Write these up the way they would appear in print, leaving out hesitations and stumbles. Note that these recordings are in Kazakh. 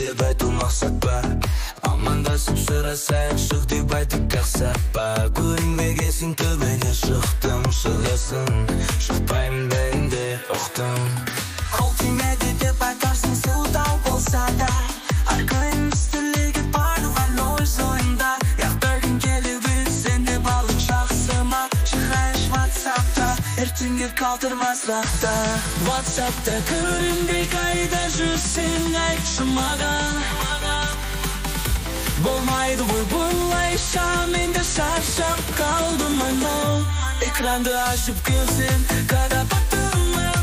деп айту мақсат па? Амандасып сұрасайық шық деп айтып қақсап па? Көрінбегесін төбеге шықтым шығасын, шықпаймын да енді ұқтым. Қол тимеді деп айтарсың сылтау болса да, арқайымыз тілегі барлығын өз ойында. Яқтырғын келіп өтсен де балық жақсы ма? Шығайыш WhatsApp'та, ертеңге қалдырмасақта. WhatsApp'та көрінбей қайда жүрсең айтшы маған. Болмайды ғой бұлайша, мен де шаршап қалдым анау. Экранды ашып көрсем қадап аттымын,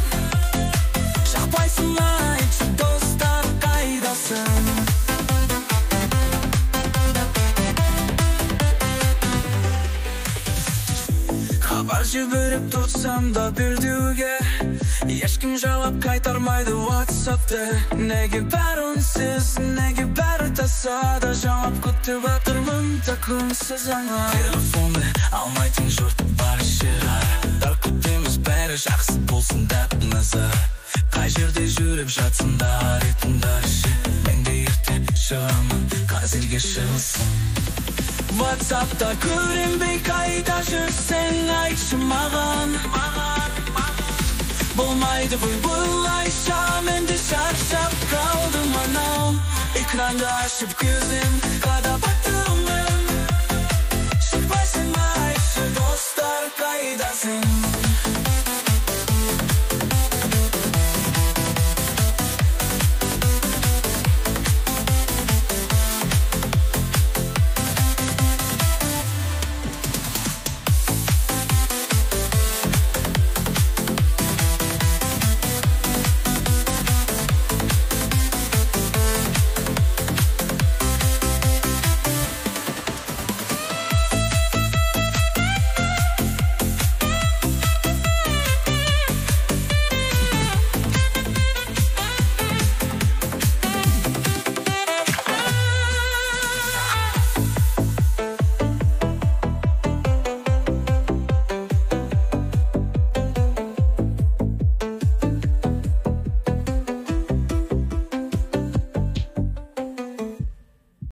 шықпайсың айтшы достар қайдасың. Хабар жіберіп тұрсам да бердеуге, ешкім жауап қайтармайды WhatsApp'та. Неге бәрі үнсіз, неге бәрі тасада, жауап күтіп атырмын так үнсіз аңа. Телефонды алмайтын жұрт бар шығар, так күтеміз бәрі жақсы болсын деп назар. Қай жерде жүріп жатсын да аритындар ше, мен де ерте шығамын қазірге шығылсын. WhatsApp'та көрінбей қайда жүрсең айтшы маған. Болмайды ғой бұлайша, мен де шаршап қалдым анау. Экранды ашып көзім қадап